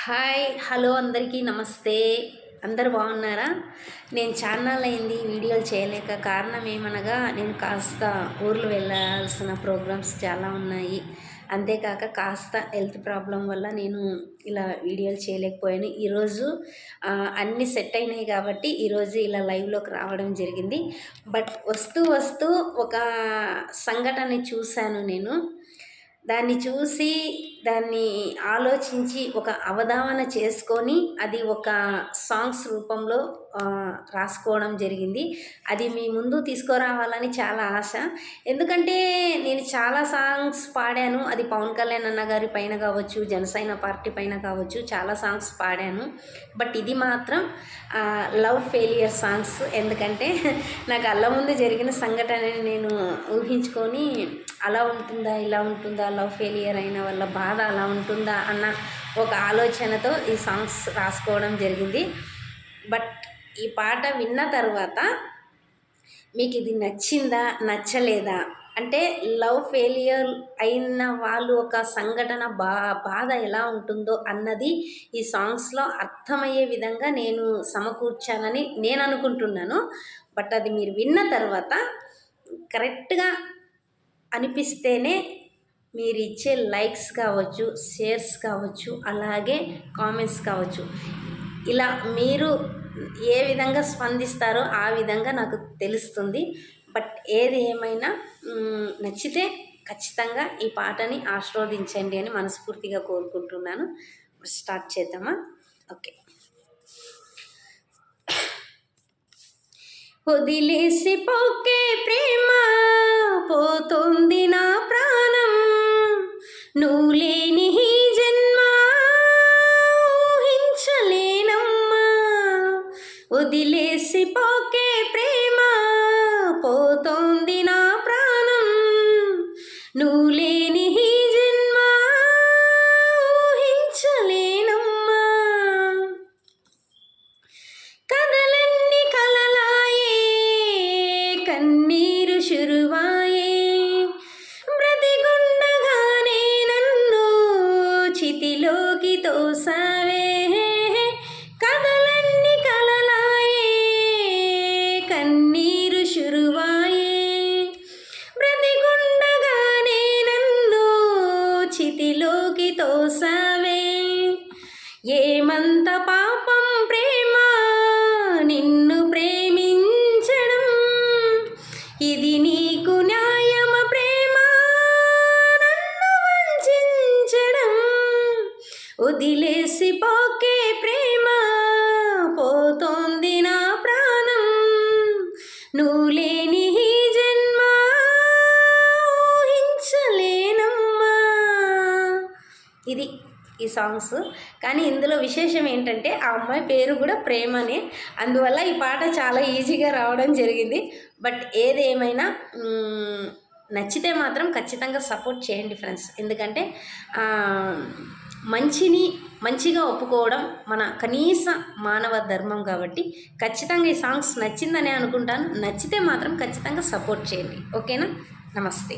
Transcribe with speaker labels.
Speaker 1: Hi hello అందరికీ నమస్తే. అందరు బాగున్నారా? నేను ఛానల్ అయింది వీడియోలు చేయలేక కారణం ఏమనగా నేను కాస్త ఊర్లు వెళ్ళాల్సిన ప్రోగ్రామ్స్ చాలా ఉన్నాయి. అంతేకాక కాస్త హెల్త్ ప్రాబ్లం వల్ల నేను ఇలా వీడియోలు చేయలేకపోయాను. ఈరోజు అన్నీ సెట్ అయినాయి కాబట్టి ఈరోజు ఇలా లైవ్లోకి రావడం జరిగింది. బట్ వస్తూ ఒక సంఘటన చూశాను నేను. దాన్ని చూసి దాన్ని ఆలోచించి ఒక అవధావన చేసుకొని అది ఒక సాంగ్స్ రూపంలో రాసుకోవడం జరిగింది. అది మీ ముందు తీసుకురావాలని చాలా ఆశ. ఎందుకంటే నేను చాలా సాంగ్స్ పాడాను. అది పవన్ కళ్యాణ్ అన్న గారి పైన కావచ్చు, జనసేన పార్టీ పైన కావచ్చు, చాలా సాంగ్స్ పాడాను. బట్ ఇది మాత్రం లవ్ ఫెయిలియర్ సాంగ్స్. ఎందుకంటే నాకు అల్ల ముందు జరిగిన సంఘటనని నేను ఊహించుకొని అలా ఉంటుందా, ఇలా ఉంటుందా, లవ్ ఫెయిలియర్ అయిన వాళ్ళ బాధ అలా ఉంటుందా అన్న ఒక ఆలోచనతో ఈ సాంగ్స్ రాసుకోవడం జరిగింది. బట్ ఈ పాట విన్న తర్వాత మీకు ఇది నచ్చిందా, నచ్చలేదా, అంటే లవ్ ఫెయిలియర్ అయిన వాళ్ళు ఒక సంఘటన బాధ ఎలా ఉంటుందో అన్నది ఈ సాంగ్స్లో అర్థమయ్యే విధంగా నేను సమకూర్చానని నేను అనుకుంటున్నాను. బట్ అది మీరు విన్న తర్వాత కరెక్ట్గా అనిపిస్తేనే మీరు ఇచ్చే లైక్స్ కావచ్చు, షేర్స్ కావచ్చు, అలాగే కామెంట్స్ కావచ్చు, ఇలా మీరు ఏ విధంగా స్పందిస్తారో ఆ విధంగా నాకు తెలుస్తుంది. బట్ ఏది ఏమైనా నచ్చితే ఖచ్చితంగా ఈ పాటని ఆస్వాదించండి అని మనస్ఫూర్తిగా కోరుకుంటున్నాను. స్టార్ట్ చేద్దామా? ఓకే. వదిలేసి పోకే ప్రేమ, పోతుంది నా ప్రాణం, నువ్వు లేని ఈ జన్మ ఊహించలేనమ్మా. వదిలేసి పోకే ప్రేమ, పోతుంది నా ప్రాణం, నువ్వు లేని ఈ జన్మ ఊహించలేనమ్మా. కథలన్నీ కలలాయే, కన్నీరు శురువాయే, బ్రతికుండగానే నన్ను చితిలోకి తోసావే. కథలన్నీ కలలాయే, కన్నీరు శురువాయే, బ్రతికుండగానే నన్ను చితిలోకి తోసావే. ఏమంత పాపం ప్రేమ నిన్ను ప్రేమించడం, ఇది నీకు న్యాయమ ప్రేమ నన్ను వంచించడం. వదిలేసి పోకే ప్రేమ, పోతోంది నా ప్రాణం, నువ్వు లేని ఈ జన్మ ఊహించలేనమ్మా. ఇది ఈ సాంగ్స్. కానీ ఇందులో విశేషం ఏంటంటే ఆ అమ్మాయి పేరు కూడా ప్రేమనే, అందువల్ల ఈ పాట చాలా ఈజీగా రావడం జరిగింది. బట్ ఏదేమైనా నచ్చితే మాత్రం ఖచ్చితంగా సపోర్ట్ చేయండి ఫ్రెండ్స్. ఎందుకంటే మంచిగా ఒప్పుకోవడం మన కనీస మానవ ధర్మం కాబట్టి ఖచ్చితంగా ఈ సాంగ్స్ నచ్చిందని అనుకుంటాను. నచ్చితే మాత్రం ఖచ్చితంగా సపోర్ట్ చేయండి. ఓకేనా? నమస్తే.